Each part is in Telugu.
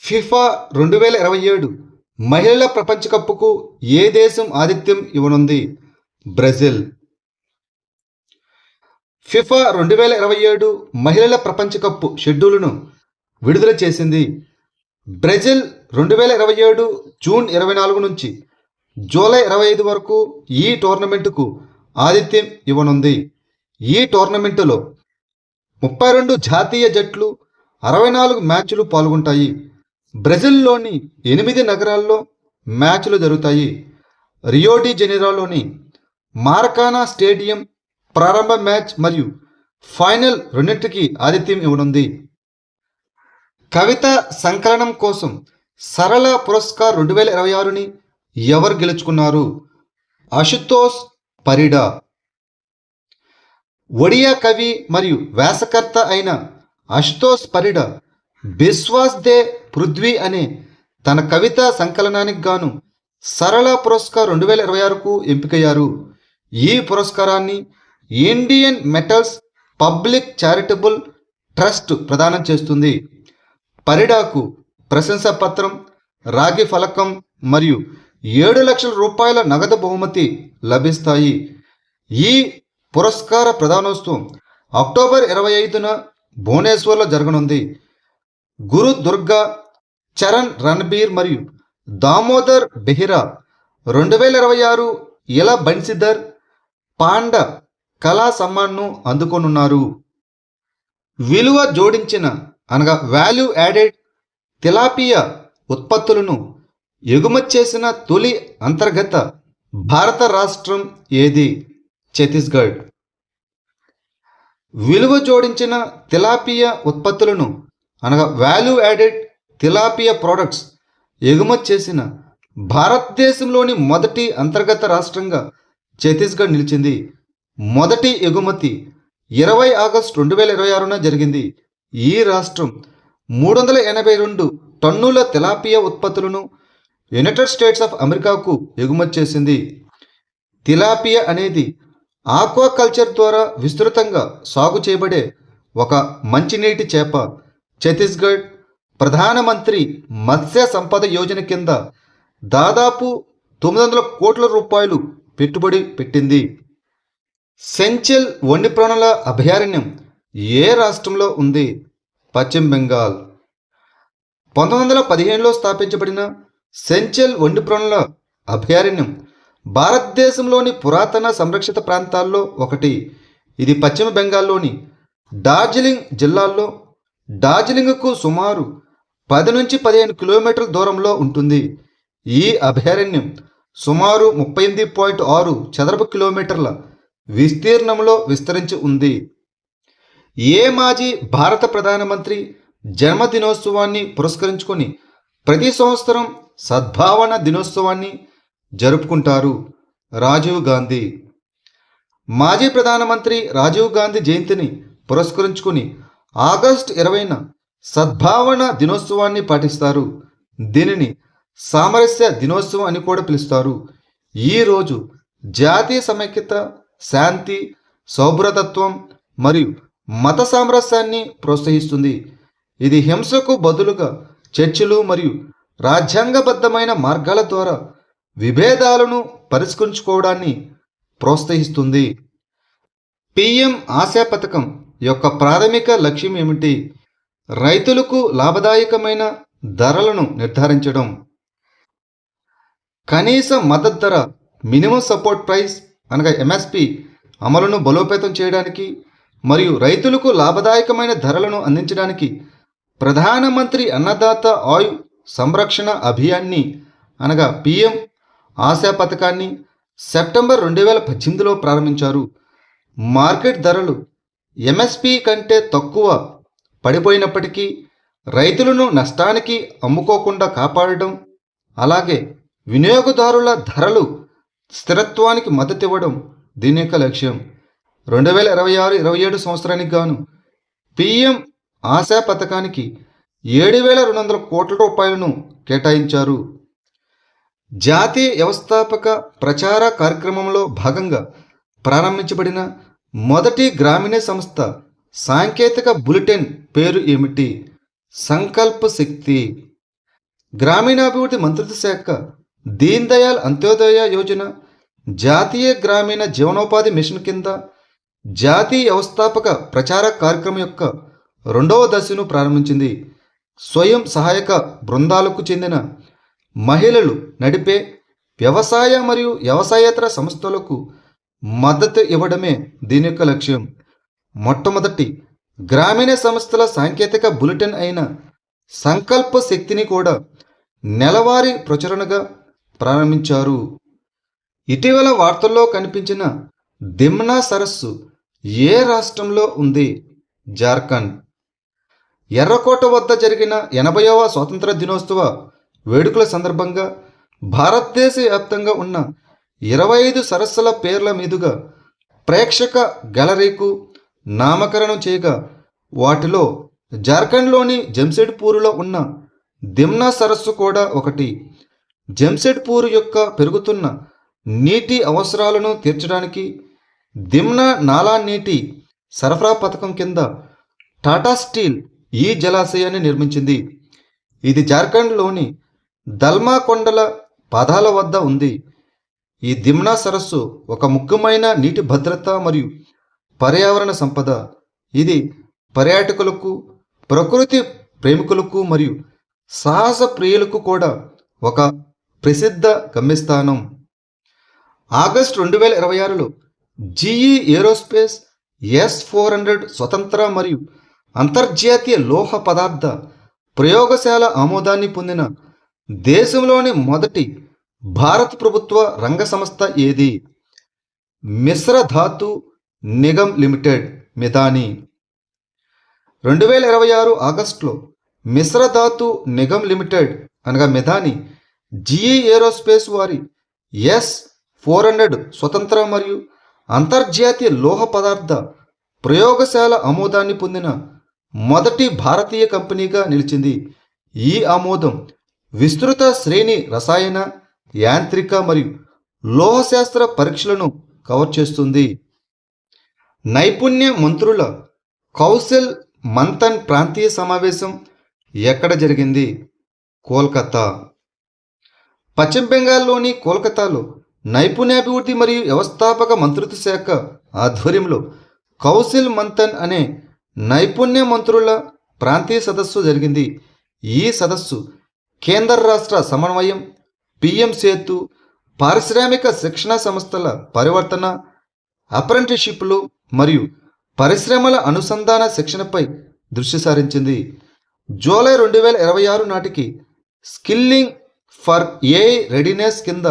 ఫిఫా 2027 మహిళల ప్రపంచ కప్‌కు ఏ దేశం ఆతిథ్యం ఇవ్వనుంది? బ్రెజిల్. ఫిఫా 2027 మహిళల ప్రపంచ కప్ షెడ్యూల్‌ను విడుదల చేసింది. బ్రెజిల్ 2027 జూన్ 24 నుంచి జూలై 25 వరకు ఈ టోర్నమెంటుకు ఆతిథ్యం ఇవ్వనుంది. ఈ టోర్నమెంటులో 32 జాతీయ జట్లు 64 మ్యాచ్లు పాల్గొంటాయి. బ్రెజిల్లోని 8 నగరాల్లో మ్యాచ్లు జరుగుతాయి. రియో డి జనీరోలోని మారకానా స్టేడియం ప్రారంభ మ్యాచ్ మరియు ఫైనల్ రెండింటికి ఆతిథ్యం ఇవ్వనుంది. కవిత సంకలనం కోసం సరళ పురస్కార్ 2026ని ఎవరు గెలుచుకున్నారు? అశుతోష్ పరిడా. ఒడియా కవి మరియు వ్యాసకర్త అయిన అశుతోష్ పరిడా బిశ్వాస్ దే పృథ్వీ అనే తన కవితా సంకలనానికి గాను సరళ పురస్కార్ 2026కు ఎంపికయ్యారు. ఈ పురస్కారాన్ని Indian metals public charitable trust ప్రదానం చేస్తుంది. పరిడాకు ప్రశంసా పత్రం, రాగి ఫలకం మరియు 7 లక్షల రూపాయల నగదు బహుమతి లభిస్తాయి. ఈ పురస్కార ప్రదానోత్సవం అక్టోబర్ 25న భువనేశ్వర్లో జరగనుంది. గురు దుర్గా, చరణ్ రణబీర్ మరియు దామోదర్ బెహ్రా 2026 ఇల బన్సిధర్ పాండ కళా సమ్మాన్ను అందుకోనున్నారు. విలువ జోడించిన వాల్యూ యాడెడ్ తిలాపియా ఉత్పత్తులను ఎగుమతి చేసిన తొలి అంతర్గత భారత రాష్ట్రం ఏది? ఛత్తీస్గఢ్. విలువ జోడించిన తిలాపియా ఉత్పత్తులను వాల్యూ యాడెడ్ తిలాపియా ప్రోడక్ట్స్ ఎగుమతి చేసిన భారతదేశంలోని మొదటి అంతర్గత రాష్ట్రంగా ఛత్తీస్గఢ్ నిలిచింది. మొదటి ఎగుమతి 20 ఆగస్టు 2026న జరిగింది. ఈ రాష్ట్రం 382 టన్నుల తిలాపియా ఉత్పత్తులను యునైటెడ్ స్టేట్స్ ఆఫ్ అమెరికాకు ఎగుమతి చేసింది. తిలాపియా అనేది ఆక్వాకల్చర్ ద్వారా విస్తృతంగా సాగు చేయబడే ఒక మంచినీటి చేప. ఛత్తీస్గఢ్ ప్రధానమంత్రి మత్స్య సంపద యోజన కింద దాదాపు 900 కోట్ల రూపాయలు పెట్టుబడి పెట్టింది. సెంచెల్ వన్యప్రాణుల అభయారణ్యం ఏ రాష్ట్రంలో ఉంది? పశ్చిమ బెంగాల్. 1915లో స్థాపించబడిన సెంచెల్ వన్యప్రాణుల అభయారణ్యం భారతదేశంలోని పురాతన సంరక్షిత ప్రాంతాల్లో ఒకటి. ఇది పశ్చిమ బెంగాల్లోని డార్జిలింగ్ జిల్లాలో డార్జిలింగ్కు సుమారు 10 నుంచి 15 కిలోమీటర్ల దూరంలో ఉంటుంది. ఈ అభయారణ్యం సుమారు 38.6 చదరపు కిలోమీటర్ల విస్తీర్ణంలో విస్తరించి ఉంది. ఏ మాజీ భారత ప్రధానమంత్రి జన్మదినోత్సవాన్ని పురస్కరించుకొని ప్రతి సంవత్సరం సద్భావన దినోత్సవాన్ని జరుపుకుంటారు? రాజీవ్ గాంధీ. మాజీ ప్రధానమంత్రి రాజీవ్ గాంధీ జయంతిని పురస్కరించుకొని ఆగస్టు 20న సద్భావన దినోత్సవాన్ని పాటిస్తారు. దీనిని సామరస్య దినోత్సవం అని కూడా పిలుస్తారు. ఈరోజు జాతీయ సమైక్యత, శాంతి, సౌభ్రతత్వం మరియు మత సామరస్యాన్ని ప్రోత్సహిస్తుంది. ఇది హింసకు బదులుగా చర్చలు మరియు రాజ్యాంగబద్ధమైన మార్గాల ద్వారా విభేదాలను పరిష్కరించుకోవడాన్ని ప్రోత్సహిస్తుంది. పిఎం ఆశా పథకం యొక్క ప్రాథమిక లక్ష్యం ఏమిటి? రైతులకు లాభదాయకమైన ధరలను నిర్ధారించడం. కనీస మద్దతు ధర మినిమం సపోర్ట్ ప్రైస్ ఎంఎస్పి అమలును బలోపేతం చేయడానికి మరియు రైతులకు లాభదాయకమైన ధరలను అందించడానికి ప్రధానమంత్రి అన్నదాత ఆయు సంరక్షణ అభియాన్ని పిఎం ఆశా పథకాన్ని సెప్టెంబర్ 2018లో ప్రారంభించారు. మార్కెట్ ధరలు ఎంఎస్పి కంటే తక్కువ పడిపోయినప్పటికీ రైతులను నష్టానికి అమ్ముకోకుండా కాపాడడం, అలాగే వినియోగదారుల ధరలు స్థిరత్వానికి మద్దతు ఇవ్వడం దీని యొక్క లక్ష్యం. 2026-27 సంవత్సరానికి గాను పిఎం ఆశా పథకానికి 7,200 కోట్ల రూపాయలను కేటాయించారు. జాతీయ వ్యవస్థాపక ప్రచార కార్యక్రమంలో భాగంగా ప్రారంభించబడిన మొదటి గ్రామీణ సంస్థ సాంకేతిక బులెటిన్ పేరు ఏమిటి? సంకల్ప శక్తి. గ్రామీణాభివృద్ధి మంత్రిత్వ శాఖ దీన్ దయాళ్ అంత్యోదయ యోజన, జాతీయ గ్రామీణ జీవనోపాధి మిషన్ కింద జాతీయ వ్యవస్థాపక ప్రచార కార్యక్రమం యొక్క రెండవ దశను ప్రారంభించింది. స్వయం సహాయక బృందాలకు చెందిన మహిళలు నడిపే వ్యవసాయ మరియు వ్యవసాయేతర సంస్థలకు మద్దతు ఇవ్వడమే దీని యొక్క లక్ష్యం. మొట్టమొదటి గ్రామీణ సంస్థల సాంకేతిక బులెటిన్ అయిన సంకల్ప శక్తిని కూడా నెలవారీ ప్రచురణగా ప్రారంభించారు. ఇటీవల వార్తల్లో కనిపించిన దిమ్నా సరస్సు ఏ రాష్ట్రంలో ఉంది? జార్ఖండ్. ఎర్రకోట వద్ద జరిగిన 80వ స్వాతంత్ర దినోత్సవ వేడుకల సందర్భంగా భారతదేశ వ్యాప్తంగా ఉన్న 25 సరస్సుల పేర్ల మీదుగా ప్రేక్షక గ్యాలరీకు నామకరణం చేయగా వాటిలో జార్ఖండ్లోని జంషెడ్పూర్లో ఉన్న దిమ్నా సరస్సు కూడా ఒకటి. జంషెడ్పూర్ యొక్క పెరుగుతున్న నీటి అవసరాలను తీర్చడానికి దిమ్నా నాలా నీటి సరఫరా పథకం కింద టాటా స్టీల్ ఈ జలాశయాన్ని నిర్మించింది. ఇది జార్ఖండ్లోని దల్మా కొండల పాదాల వద్ద ఉంది. ఈ దిమ్నా సరస్సు ఒక ముఖ్యమైన నీటి భద్రత మరియు పర్యావరణ సంపద. ఇది పర్యాటకులకు, ప్రకృతి ప్రేమికులకు మరియు సాహస ప్రియులకు కూడా ఒక ప్రసిద్ధ గమ్యస్థానం. ఆగస్టు 2026లో జీఈ ఏరోస్పేస్ S-400 స్వతంత్ర మరియు అంతర్జాతీయ లోహ పదార్థ ప్రయోగశాల ఆమోదాన్ని పొందిన దేశంలోని మొదటి భారత ప్రభుత్వ రంగ సంస్థ ఏది? మిశ్ర ధాతు నిగమ్ లిమిటెడ్, మిథాని. 2026 ఆగస్టులో మిశ్ర ధాతు నిగమ్ లిమిటెడ్ అనగా మిథాని జీఈ ఏరోస్పేస్ వారి S-400 స్వతంత్ర మరియు అంతర్జాతీయ లోహ పదార్థ ప్రయోగశాల ఆమోదాన్ని పొందిన మొదటి భారతీయ కంపెనీగా నిలిచింది. ఈ ఆమోదం విస్తృత శ్రేణి రసాయన, యాంత్రిక మరియు లోహశాస్త్ర పరీక్షలను కవర్ చేస్తుంది. నైపుణ్య మంత్రుల కౌశల్ మంథన్ ప్రాంతీయ సమావేశం ఎక్కడ జరిగింది? కోల్కతా. పశ్చిమ బెంగాల్లోని కోల్కతాలో నైపుణ్యాభివృద్ధి మరియు వ్యవస్థాపక మంత్రిత్వ శాఖ ఆధ్వర్యంలో కౌశల్ మంథన్ అనే నైపుణ్య మంత్రుల ప్రాంతీయ సదస్సు జరిగింది. ఈ సదస్సు కేంద్ర రాష్ట్ర సమన్వయం, పిఎం సేతు, పారిశ్రామిక శిక్షణ సంస్థల పరివర్తన, అప్రెంటిస్షిప్లు మరియు పరిశ్రమల అనుసంధాన శిక్షణపై దృష్టి సారించింది. జూలై 2026 నాటికి స్కిల్లింగ్ ఫర్ ఏఐ రెడీనెస్ కింద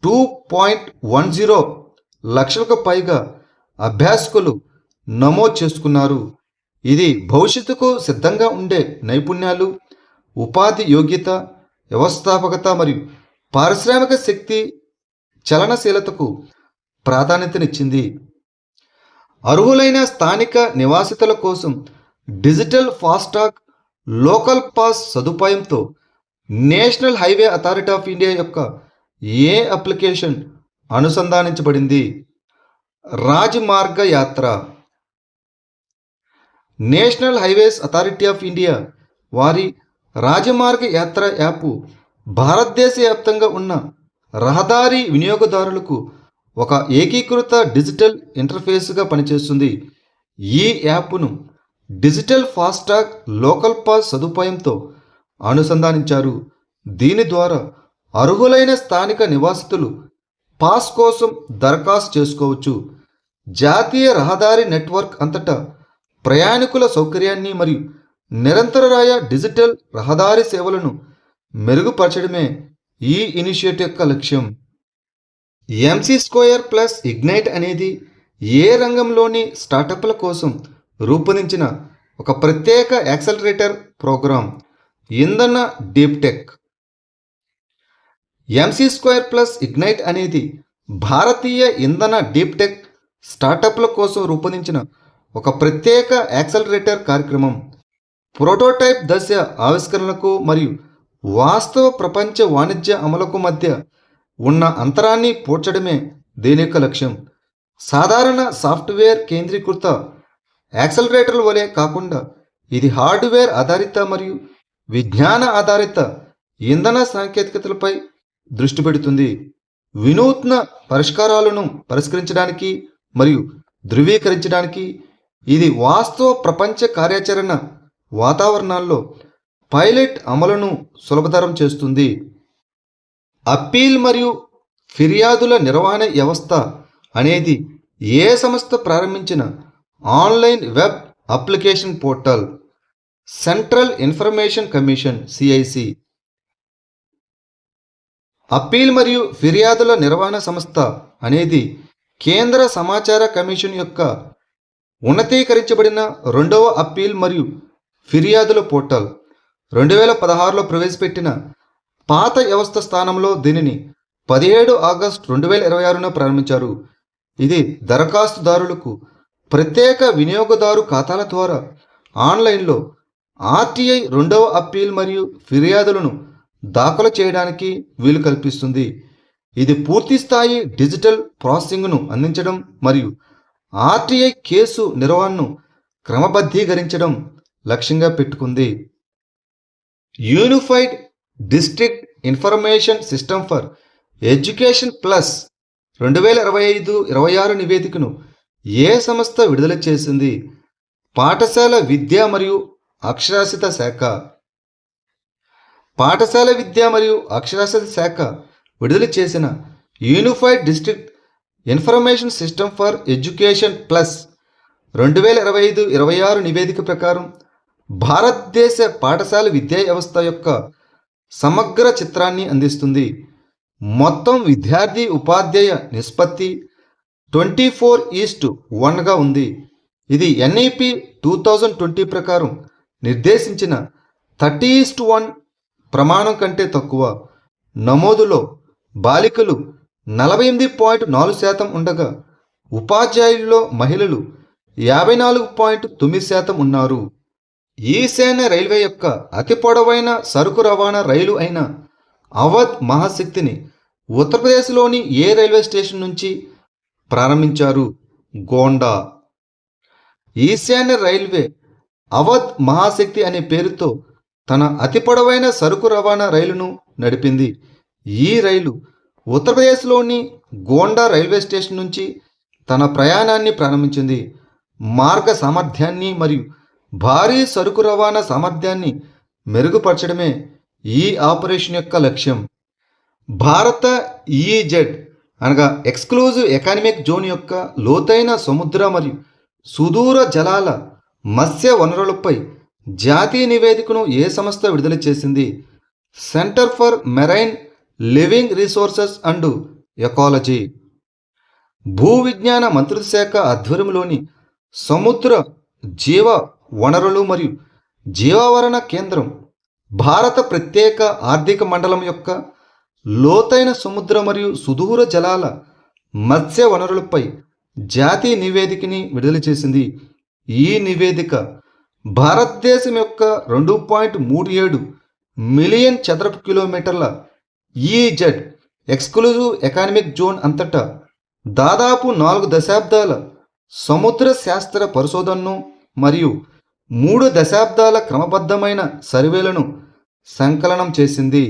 2.10 లక్షలకు పైగా అభ్యాసకులు నమోదు చేసుకున్నారు. ఇది భవిష్యత్తుకు సిద్ధంగా ఉండే నైపుణ్యాలు, ఉపాధి యోగ్యత, వ్యవస్థాపకత మరియు పారిశ్రామిక శక్తి చలనశీలతకు ప్రాధాన్యతనిచ్చింది. అర్హులైన స్థానిక నివాసితుల కోసం డిజిటల్ ఫాస్టాగ్ లోకల్ పాస్ సదుపాయంతో national highway authority of India యొక్క ఏ అప్లికేషన్ అనుసంధానించబడింది? Rajmarg Yatra. National highways authority of India వారి రాజమార్గ యాత్ర యాప్ భారతదేశ వ్యాప్తంగా ఉన్న రహదారి వినియోగదారులకు ఒక ఏకీకృత డిజిటల్ ఇంటర్ఫేస్గా పనిచేస్తుంది. ఈ యాప్ను డిజిటల్ ఫాస్టాగ్ లోకల్ పాస్ సదుపాయంతో అనుసంధానించారు. దీని ద్వారా అర్హులైన స్థానిక నివాసితులు పాస్ కోసం దరఖాస్తు చేసుకోవచ్చు. జాతీయ రహదారి నెట్వర్క్ అంతటా ప్రయాణికుల సౌకర్యాన్ని మరియు నిరంతరాయ డిజిటల్ రహదారి సేవలను మెరుగుపరచడమే ఈ ఇనిషియేటివ్ యొక్క లక్ష్యం. ఎంసీ స్క్వేర్ ప్లస్ ఇగ్నైట్ అనేది ఏ రంగంలోని స్టార్టప్ల కోసం రూపొందించిన ఒక ప్రత్యేక యాక్సలరేటర్ ప్రోగ్రాం. ఇంధన deep tech. MC square plus ignite అనేది భారతీయ ఇంధన డీప్ టెక్ స్టార్టప్ల కోసం రూపొందించిన ఒక ప్రత్యేక యాక్సలరేటర్ కార్యక్రమం. ప్రోటోటైప్ దశ ఆవిష్కరణలకు మరియు వాస్తవ ప్రపంచ వాణిజ్య అమలుకు మధ్య ఉన్న అంతరాన్ని పూడ్చడమే దీని యొక్క లక్ష్యం. సాధారణ సాఫ్ట్వేర్ కేంద్రీకృత యాక్సలరేటర్ల వలె కాకుండా ఇది హార్డ్వేర్ ఆధారిత మరియు విజ్ఞాన ఆధారిత ఇంధన సాంకేతికతలపై దృష్టి పెడుతుంది. వినూత్న పరిష్కారాలను పరిష్కరించడానికి మరియు ధృవీకరించడానికి ఇది వాస్తవ ప్రపంచ కార్యాచరణ వాతావరణాల్లో పైలట్ అమలును సులభతరం చేస్తుంది. అప్పీల్ మరియు ఫిర్యాదుల నిర్వహణ వ్యవస్థ అనేది ఏ సంస్థ ప్రారంభించిన online web application portal. Central information commission CIC appeal మరియు ఫిర్యాదుల నిర్వహణ సంస్థ అనేది కేంద్ర సమాచార కమిషన్ యొక్క ఉన్నతీకరించబడిన రెండవ అప్పీల్ మరియు ఫిర్యాదుల పోర్టల్. 2016లో ప్రవేశపెట్టిన పాత వ్యవస్థ స్థానంలో దీనిని 17 ఆగస్టు 2026న ప్రారంభించారు. ఇది దరఖాస్తుదారులకు ప్రత్యేక వినియోగదారు ఖాతాల ద్వారా ఆన్లైన్లో ఆర్టీఐ రెండవ అప్పీల్ మరియు ఫిర్యాదులను దాఖలు చేయడానికి వీలు కల్పిస్తుంది. ఇది పూర్తిస్థాయి డిజిటల్ ప్రాసెసింగ్ను అందించడం మరియు ఆర్టీఐ కేసు నిర్వహణను క్రమబద్ధీకరించడం లక్ష్యంగా పెట్టుకుంది. Unified district information system for education plus 2025-26 నివేదికను ఏ సంస్థ విడుదల చేసింది? పాఠశాల విద్య మరియు అక్షరాస్యత శాఖ. పాఠశాల విద్య మరియు అక్షరాస్యత శాఖ విడుదల చేసిన unified district information system for education plus 2025-26 నివేదిక ప్రకారం భారతదేశ పాఠశాల విద్యా వ్యవస్థ యొక్క సమగ్ర చిత్రాన్ని అందిస్తుంది. మొత్తం విద్యార్థి ఉపాధ్యాయ నిష్పత్తి 24:1గా ఉంది. ఇది ఎన్ఈపి 2020 ప్రకారం నిర్దేశించిన 30:1 ప్రమాణం కంటే తక్కువ. నమోదులో బాలికలు 48.4% ఉండగా ఉపాధ్యాయుల్లో మహిళలు 54.9% ఉన్నారు. ఈశాన్య రైల్వే యొక్క అతి పొడవైన సరుకు రవాణా రైలు అయిన అవధ్ మహాశక్తిని ఉత్తరప్రదేశ్లోని ఏ రైల్వే స్టేషన్ నుంచి ప్రారంభించారు? గోండా. ఈశాన్య రైల్వే అవధ్ మహాశక్తి అనే పేరుతో తన అతి పొడవైన సరుకు రవాణా రైలును నడిపింది. ఈ రైలు ఉత్తరప్రదేశ్లోని గోండా రైల్వే స్టేషన్ నుంచి తన ప్రయాణాన్ని ప్రారంభించింది. మార్గ సామర్థ్యాన్ని మరియు భారీ సరుకు రవాణా సామర్థ్యాన్ని మెరుగుపరచడమే ఈ ఆపరేషన్ యొక్క లక్ష్యం. భారత ఈఈజెడ్ అనగా ఎక్స్క్లూజివ్ ఎకానమిక్ జోన్ యొక్క లోతైన సముద్ర మరియు సుదూర జలాల మత్స్య వనరులపై జాతీయ నివేదికను ఏ సంస్థ విడుదల చేసింది? Centre for marine living resources and ecology. భూ విజ్ఞాన మంత్రిత్వ శాఖ ఆధ్వర్యంలోని సముద్ర జీవ వనరులు మరియు జీవావరణ కేంద్రం భారత ప్రత్యేక ఆర్థిక మండలం యొక్క లోతైన సముద్ర మరియు సుదూర జలాల మత్స్య వనరులపై జాతీయ నివేదికని విడుదల చేసింది. ఈ నివేదిక భారతదేశం యొక్క 2.37 మిలియన్ చదరపు కిలోమీటర్ల ఈఈజెడ్ ఎక్స్క్లూజివ్ ఎకానమిక్ జోన్ అంతటా దాదాపు 4 దశాబ్దాల సముద్ర శాస్త్ర పరిశోధనను మరియు 3 దశాబ్దాల క్రమబద్ధమైన సర్వేలను సంకలనం చేసింది.